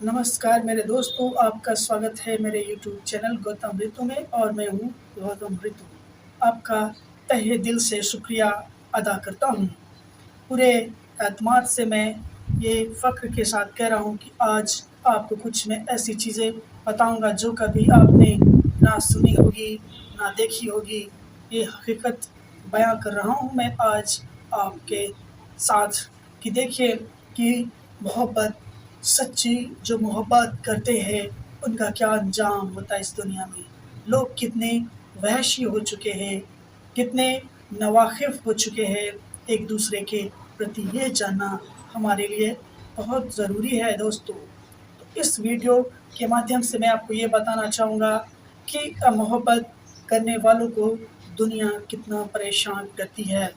नमस्कार मेरे दोस्तों, आपका स्वागत है मेरे यूट्यूब चैनल गौतम ऋतु में और मैं हूँ गौतम ऋतु। आपका तहे दिल से शुक्रिया अदा करता हूँ। पूरे एतमाद से मैं ये फ़ख्र के साथ कह रहा हूँ कि आज आपको कुछ मैं ऐसी चीज़ें बताऊँगा जो कभी आपने ना सुनी होगी, ना देखी होगी। ये हकीकत बयाँ कर रहा हूँ मैं आज आपके साथ कि देखिए कि मोहब्बत सच्ची जो मोहब्बत करते हैं उनका क्या अंजाम होता है इस दुनिया में। लोग कितने वहशी हो चुके हैं, कितने नवाकिफ़ हो चुके हैं एक दूसरे के प्रति, ये जानना हमारे लिए बहुत ज़रूरी है दोस्तों। तो इस वीडियो के माध्यम से मैं आपको ये बताना चाहूँगा कि मोहब्बत करने वालों को दुनिया कितना परेशान करती है,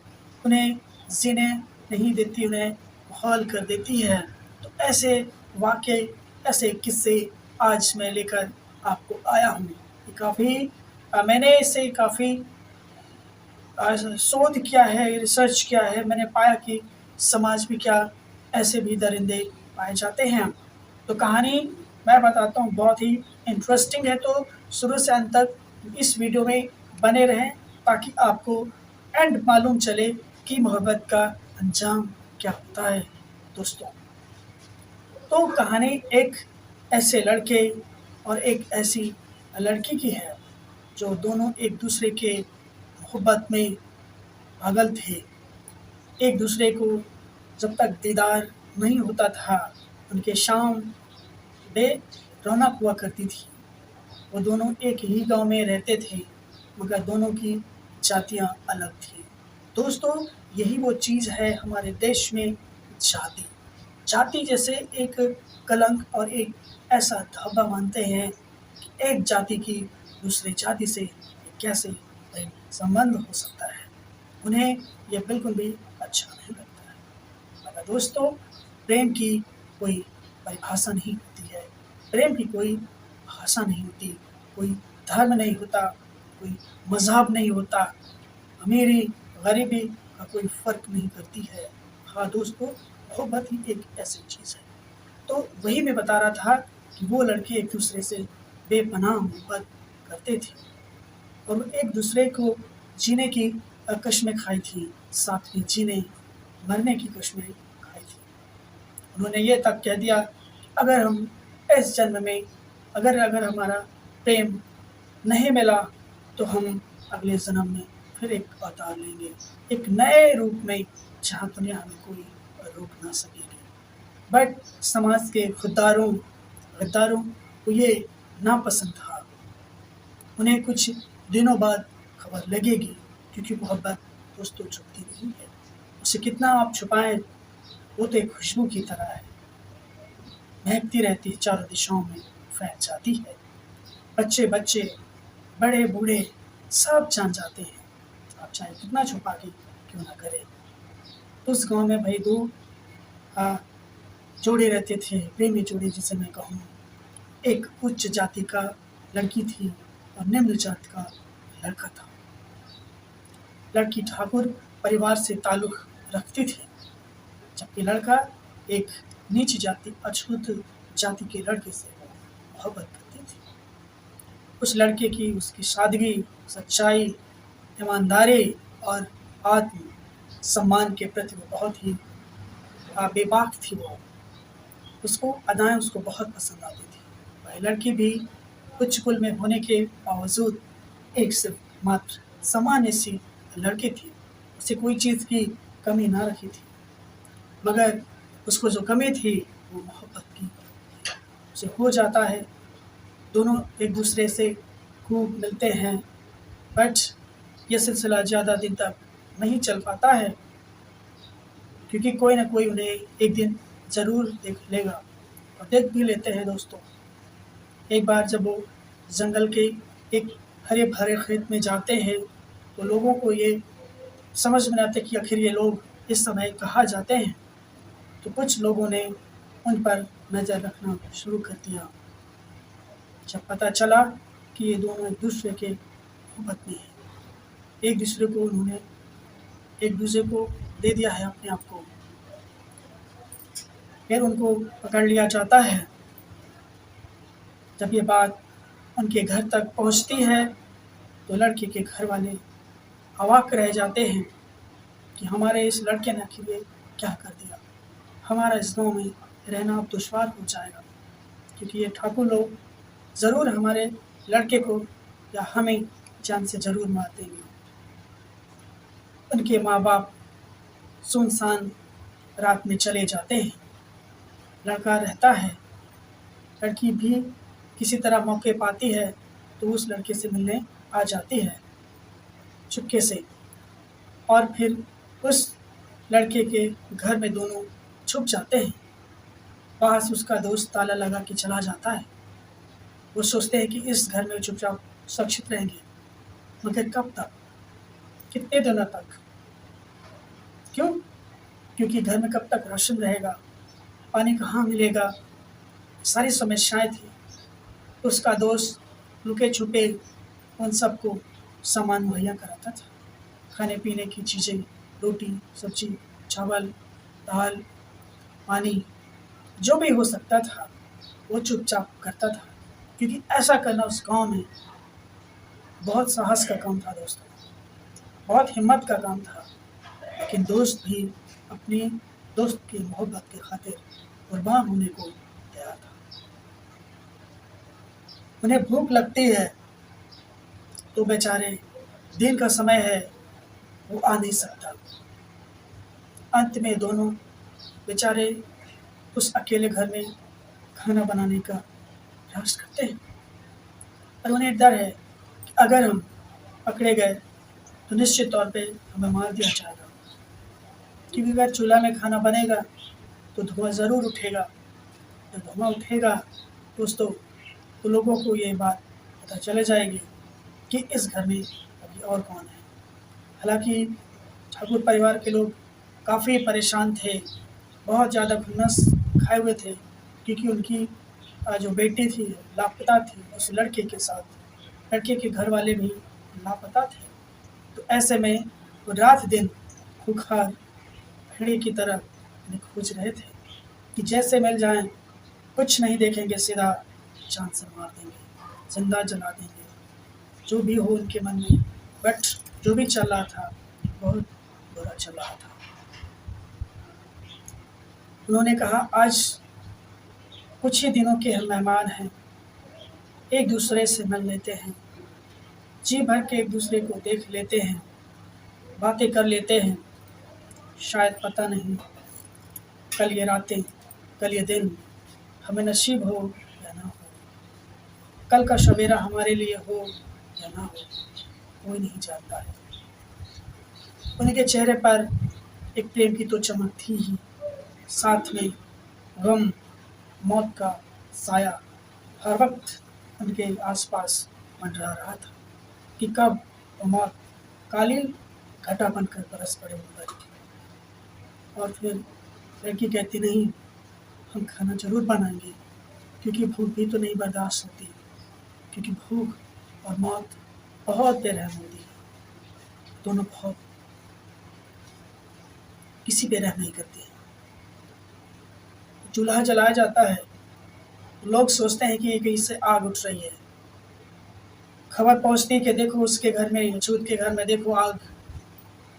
उन्हें जीने नहीं देती, उन्हें मुहाल कर देती है। तो ऐसे वाक़ये, ऐसे किस्से आज मैं लेकर आपको आया हूँ। ये काफ़ी मैंने इसे काफ़ी शोध किया है, रिसर्च किया है, मैंने पाया कि समाज में क्या ऐसे भी दरिंदे पाए जाते हैं। तो कहानी मैं बताता हूँ, बहुत ही इंटरेस्टिंग है, तो शुरू से अंत तक इस वीडियो में बने रहें ताकि आपको एंड मालूम चले कि मोहब्बत का अंजाम क्या होता है दोस्तों। तो कहानी एक ऐसे लड़के और एक ऐसी लड़की की है जो दोनों एक दूसरे के मोहब्बत में पागल थे। एक दूसरे को जब तक दीदार नहीं होता था, उनके शाम बेरौनक हुआ करती थी। वो दोनों एक ही गांव में रहते थे, मगर दोनों की जातियां अलग थीं। दोस्तों, यही वो चीज़ है हमारे देश में, जाति। जाति जैसे एक कलंक और एक ऐसा धाबा मानते हैं कि एक जाति की दूसरी जाति से कैसे प्रेम संबंध हो सकता है। उन्हें यह बिल्कुल भी अच्छा नहीं लगता है। मगर दोस्तों, प्रेम की कोई परिभाषा नहीं होती है, प्रेम की कोई भाषा नहीं होती, कोई धर्म नहीं होता, कोई मज़हब नहीं होता, अमीरी गरीबी का कोई फ़र्क नहीं करती है। हाँ दोस्तों, मोहब्बत ही एक ऐसी चीज़ है। तो वही मैं बता रहा था कि वो लड़के एक दूसरे से बेपनाह मोहब्बत करते थे और वो एक दूसरे को जीने की कस्में खाई थी, साथ में जीने मरने की कस्में खाई थी। उन्होंने ये तक कह दिया कि अगर हम इस जन्म में अगर अगर हमारा प्रेम नहीं मिला तो हम अगले जन्म में फिर एक अवतार लेंगे, एक नए रूप में, जहाँ दुनिया हमें कोई रोक ना सकेगी। बट समाज के खुद्दारों गद्दारों को ये नापसंद था। उन्हें कुछ दिनों बाद खबर लगेगी, क्योंकि मोहब्बत दोस्तों छुपती नहीं है। उसे कितना आप छुपाएं, वो तो एक खुशबू की तरह है, महकती रहती है, चारों दिशाओं में फैल जाती है। बच्चे बच्चे, बड़े बूढ़े सब जान जाते हैं, आप चाहे कितना छुपा के क्यों ना करें। उस गांव में भाई दो आ, जोड़े रहते थे, प्रेमी जोड़े जिसे मैं कहूँ। एक उच्च जाति का लड़की थी और निम्न जाति का लड़का था। लड़की ठाकुर परिवार से ताल्लुक़ रखती थी, जबकि लड़का एक नीच जाति अछूत जाति के लड़के से मोहब्बत करती थी। उस लड़के की उसकी सादगी, सच्चाई, ईमानदारी और आत्म सम्मान के प्रति वो बहुत ही बेबाक थी। वो उसको अदाएँ उसको बहुत पसंद आती थी। वह लड़की भी उच्च कुल में होने के बावजूद एक सिर्फ मात्र सामान्य सी लड़की थी। उसे कोई चीज़ की कमी ना रखी थी, मगर उसको जो कमी थी वो मोहब्बत की। उसे हो जाता है, दोनों एक दूसरे से खूब मिलते हैं, बट ये सिलसिला ज़्यादा दिन तक नहीं चल पाता है, क्योंकि कोई ना कोई उन्हें एक दिन ज़रूर देख लेगा और देख भी लेते हैं दोस्तों। एक बार जब वो जंगल के एक हरे भरे खेत में जाते हैं तो लोगों को ये समझ में नहीं आता कि आखिर ये लोग इस समय कहाँ जाते हैं। तो कुछ लोगों ने उन पर नज़र रखना शुरू कर दिया। जब पता चला कि ये दोनों एक दूसरे के मोहब्बत में हैं, एक दूसरे को उन्होंने एक दूसरे को दे दिया है अपने आप को, फिर उनको पकड़ लिया जाता है जब ये बात उनके घर तक पहुंचती है तो लड़के के घर वाले अवाक रह जाते हैं कि हमारे इस लड़के ने आखिर ये क्या कर दिया। हमारा इस गाँव में रहना अब दुश्वार हो जाएगा, क्योंकि ये ठाकुर लोग ज़रूर हमारे लड़के को या हमें जान से ज़रूर मार देंगे। उनके माँ बाप सुनसान रात में चले जाते हैं। लड़का रहता है, लड़की भी किसी तरह मौके पाती है तो उस लड़के से मिलने आ जाती है चुपके से, और फिर उस लड़के के घर में दोनों छुप जाते हैं। पास उसका दोस्त ताला लगा के चला जाता है। वो सोचते हैं कि इस घर में चुपचाप सुरक्षित रहेंगे, मगर कब तक, कितने दिनों तक? क्यों? क्योंकि घर में कब तक राशन रहेगा, पानी कहाँ मिलेगा, सारी समस्याएं थी। उसका दोस्त लुके छुपे उन सबको सामान मुहैया कराता था, खाने पीने की चीज़ें, रोटी सब्जी चावल दाल पानी, जो भी हो सकता था वो चुपचाप करता था, क्योंकि ऐसा करना उस गांव में बहुत साहस का काम था दोस्तों, बहुत हिम्मत का काम था। लेकिन दोस्त भी अपने दोस्त की मोहब्बत के खातिर कुर्बान होने को तैयार था। उन्हें भूख लगती है तो बेचारे दिन का समय है, वो आ नहीं सकता। अंत में दोनों बेचारे उस अकेले घर में खाना बनाने का प्रयास करते हैं, और उन्हें डर है कि अगर हम पकड़े गए तो निश्चित तौर पे हमें मार दिया जाएगा, क्योंकि अगर चूल्हा में खाना बनेगा तो धुआं ज़रूर उठेगा। जब धुआं उठेगा दोस्तों तो लोगों को ये बात पता चले जाएगी कि इस घर में अभी और कौन है। हालांकि ठाकुर परिवार के लोग काफ़ी परेशान थे, बहुत ज़्यादा खुन्नस खाए हुए थे, क्योंकि उनकी जो बेटी थी लापता थी उस लड़के के साथ। लड़के के घर वाले भी लापता थे। तो ऐसे में वो रात दिन खूंखार भेड़िए की तरह उन्हें खोज रहे थे कि जैसे मिल जाएं, कुछ नहीं देखेंगे, सीधा जान से मार देंगे, जिंदा जला देंगे, जो भी हो उनके मन में। बट जो भी चल रहा था बहुत बुरा चल रहा था। उन्होंने कहा आज कुछ ही दिनों के हम मेहमान हैं, एक दूसरे से मिल लेते हैं, जी भर के एक दूसरे को देख लेते हैं, बातें कर लेते हैं। शायद पता नहीं कल ये रातें, कल ये दिन हमें नसीब हो या ना हो, कल का सवेरा हमारे लिए हो या ना हो, कोई नहीं जानता है। उनके चेहरे पर एक प्रेम की तो चमक थी ही, साथ में गम, मौत का साया हर वक्त उनके आसपास मंडरा रहा था कि कब वो मौत काली घटा बनकर बरस पड़े ऊपर। और फिर लड़की कहती नहीं, हम खाना जरूर बनाएंगे, क्योंकि भूख भी तो नहीं बर्दाश्त होती, क्योंकि भूख और मौत बहुत बेरहम होती है, दोनों बहुत किसी पे रहम नहीं करती है। चूल्हा जलाया जाता है, लोग सोचते हैं कि कहीं से आग उठ रही है। खबर पहुंचती है कि देखो उसके घर में, अछूत के घर में देखो आग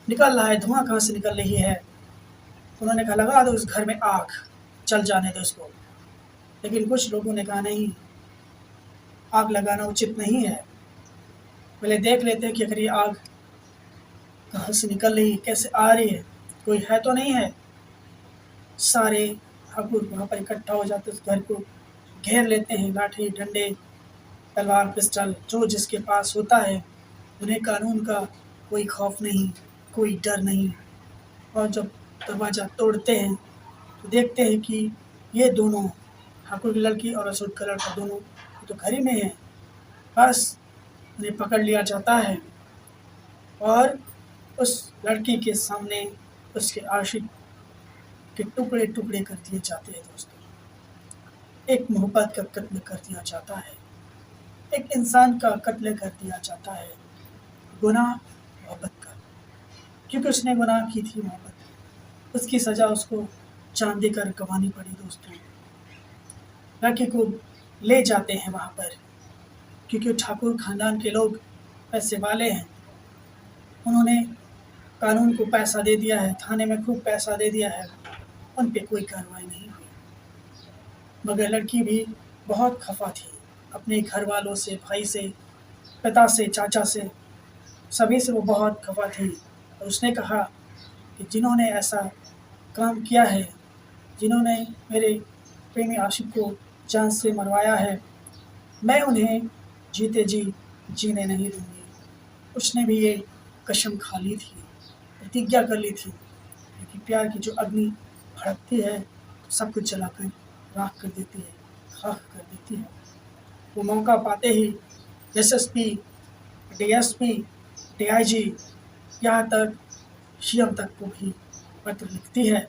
निकल रहा है, धुआं कहाँ से निकल रही है। उन्होंने कहा लगा दो उस घर में आग, चल जाने दो उसको। लेकिन कुछ लोगों ने कहा नहीं, आग लगाना उचित नहीं है, पहले देख लेते हैं कि अगर ये आग कहाँ से निकल रही है, कैसे आ रही है, कोई है तो नहीं है। सारे ठाकुर वहाँ पर इकट्ठा हो जाते, उस घर को घेर लेते हैं, लाठी डंडे तलवार पिस्टल जो जिसके पास होता है। उन्हें कानून का कोई खौफ नहीं, कोई डर नहीं। और जब दरवाज़ा तोड़ते हैं तो देखते हैं कि ये दोनों, ठाकुर की लड़की और अशोक का लड़का, दोनों तो घर ही में हैं। बस उन्हें पकड़ लिया जाता है और उस लड़की के सामने उसके आशिक के टुकड़े टुकड़े कर दिए जाते हैं दोस्तों। एक मोहब्बत का कत्ल कर दिया जाता है, एक इंसान का कत्ल कर दिया जाता है, गुनाह मोहब्बत का, क्योंकि उसने गुनाह की थी मोहब्बत। उसकी सज़ा उसको चांदी कर गंवानी पड़ी दोस्तों। लड़की को ले जाते हैं वहाँ पर, क्योंकि ठाकुर खानदान के लोग पैसे वाले हैं। उन्होंने कानून को पैसा दे दिया है, थाने में खूब पैसा दे दिया है, उन पे कोई कार्रवाई नहीं हुई। मगर लड़की भी बहुत खफा थी अपने घर वालों से, भाई से, पिता से, चाचा से, सभी से वो बहुत खफा थी। और उसने कहा कि जिन्होंने ऐसा काम किया है, जिन्होंने मेरे प्रेमी आशिक को जान से मरवाया है, मैं उन्हें जीते जी जीने नहीं दूंगी। उसने भी ये कसम खा ली थी, प्रतिज्ञा कर ली थी, क्योंकि प्यार की जो अग्नि भड़कती है सब कुछ जलाकर राख कर देती है, खाक कर देती है। वो मौका पाते ही एसएसपी, डीएसपी, डीआईजी, यहाँ तक सीएम तक को भी पत्र लिखती है।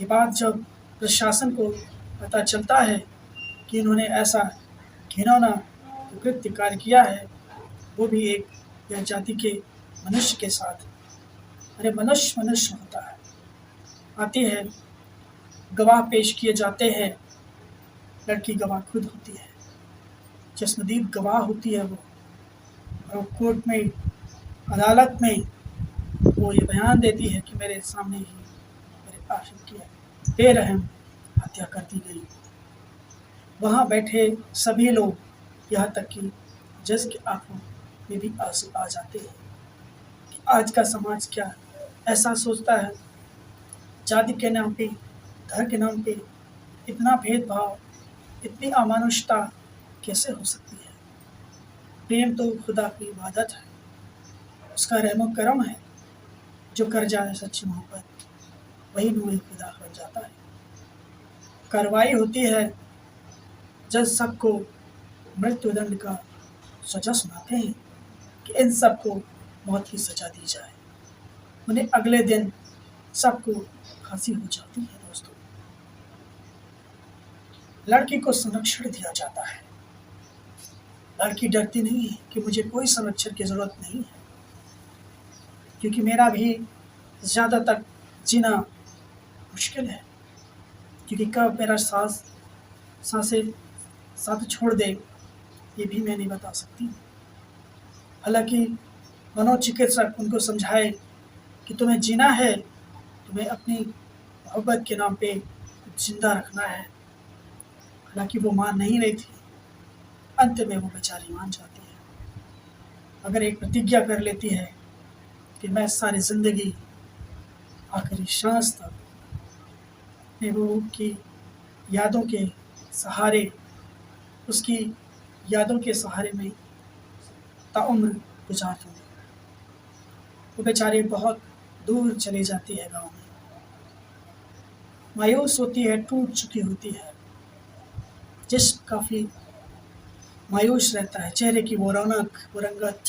ये बात जब प्रशासन को पता चलता है कि इन्होंने ऐसा घिनौना कृत्य कार्य किया है, वो भी एक या जाति के मनुष्य के साथ, अरे मनुष्य मनुष्य होता है, आती है, गवाह पेश किए जाते हैं। लड़की गवाह खुद होती है, चश्मदीद गवाह होती है वो, और कोर्ट में, अदालत में वो ये बयान देती है कि मेरे सामने ही मेरे आशिक की बेरहम हत्या कर दी गई। वहाँ बैठे सभी लोग, यहाँ तक कि जज की आंखों में भी आंसू आ जाते हैं कि आज का समाज क्या ऐसा सोचता है, जाति के नाम पे, धर्म के नाम पे इतना भेदभाव, इतनी अमानुषता कैसे हो सकती है। प्रेम तो खुदा की इबादत है, उसका रहमो करम है, जो कर जाए सच्ची मोहब्बत वही नूरे खुदा बन जाता है। कार्रवाई होती है, जज सबको मृत्युदंड का सजा सुनाते हैं कि इन सबको मौत की सजा दी जाए। उन्हें अगले दिन सबको फांसी हो जाती है। दोस्तों, लड़की को संरक्षण दिया जाता है। लड़की डरती नहीं है कि मुझे कोई संरक्षण की जरूरत नहीं है, क्योंकि मेरा भी ज़्यादा तक जीना मुश्किल है, क्योंकि कब मेरा सांसें साथ छोड़ दे ये भी मैं नहीं बता सकती। हालांकि मनोचिकित्सक उनको समझाए कि तुम्हें जीना है, तुम्हें अपनी मोहब्बत के नाम पे जिंदा रखना है। हालांकि वो मान नहीं रही थी, अंत में वो बेचारी मान जाती है। अगर एक प्रतिज्ञा कर लेती है कि मैं सारी ज़िंदगी आखिरी सांस तक अपने वो की यादों के सहारे, उसकी यादों के सहारे में ताउम्र गुजार दूँगी। वो बेचारी बहुत दूर चली जाती है गाँव में, मायूस होती है, टूट चुकी होती है। जिस्म काफ़ी मायूस रहता है, चेहरे की वो रौनक, वो रंगत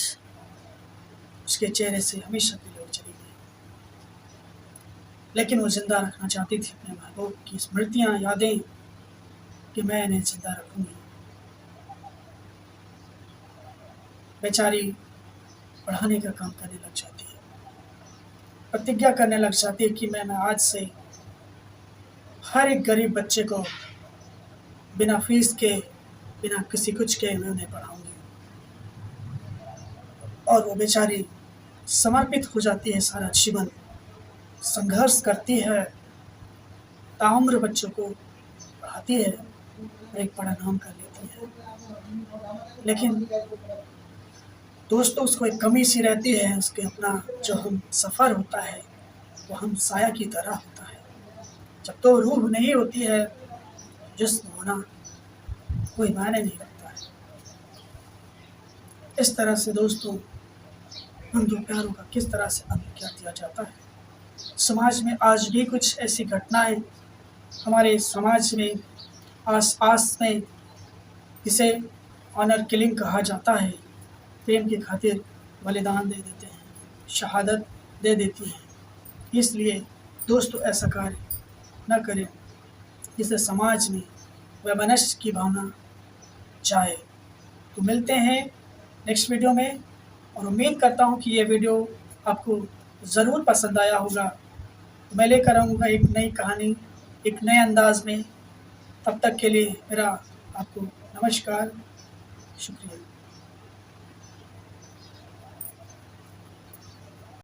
उसके चेहरे से हमेशा के लिए चली गई। लेकिन वो जिंदा रखना चाहती थी अपने महबूब की स्मृतियाँ, यादें, कि मैं इन्हें जिंदा रखूँगी। बेचारी पढ़ाने का काम करने लग जाती है, प्रतिज्ञा करने लग जाती है कि मैं आज से हर एक गरीब बच्चे को बिना फीस के, बिना किसी कुछ के मैं उन्हें पढ़ाऊँगी। और वो बेचारी समर्पित हो जाती है, सारा जीवन संघर्ष करती है, ताउम्र बच्चों को पढ़ाती है, एक बड़ा नाम कर लेती है। लेकिन दोस्तों, उसको एक कमी सी रहती है, उसके अपना जो हम सफ़र होता है वो हम साया की तरह होता है। जब तो रूह नहीं होती है, जिस्म होना कोई मायने नहीं रखता है। इस तरह से दोस्तों, उन दो प्यारों का किस तरह से अंत कर दिया जाता है। समाज में आज भी कुछ ऐसी घटनाएं हमारे समाज में आस पास में, इसे ऑनर किलिंग कहा जाता है। प्रेम की खातिर बलिदान दे देते हैं, शहादत दे देती है। इसलिए दोस्तों, ऐसा कार्य न करें जिससे समाज में वैमनस्य की भावना जाए। तो मिलते हैं नेक्स्ट वीडियो में, और उम्मीद करता हूँ कि ये वीडियो आपको ज़रूर पसंद आया होगा। तो मैं लेकर आऊँगा एक नई कहानी, एक नए अंदाज में। तब तक के लिए मेरा आपको नमस्कार, शुक्रिया।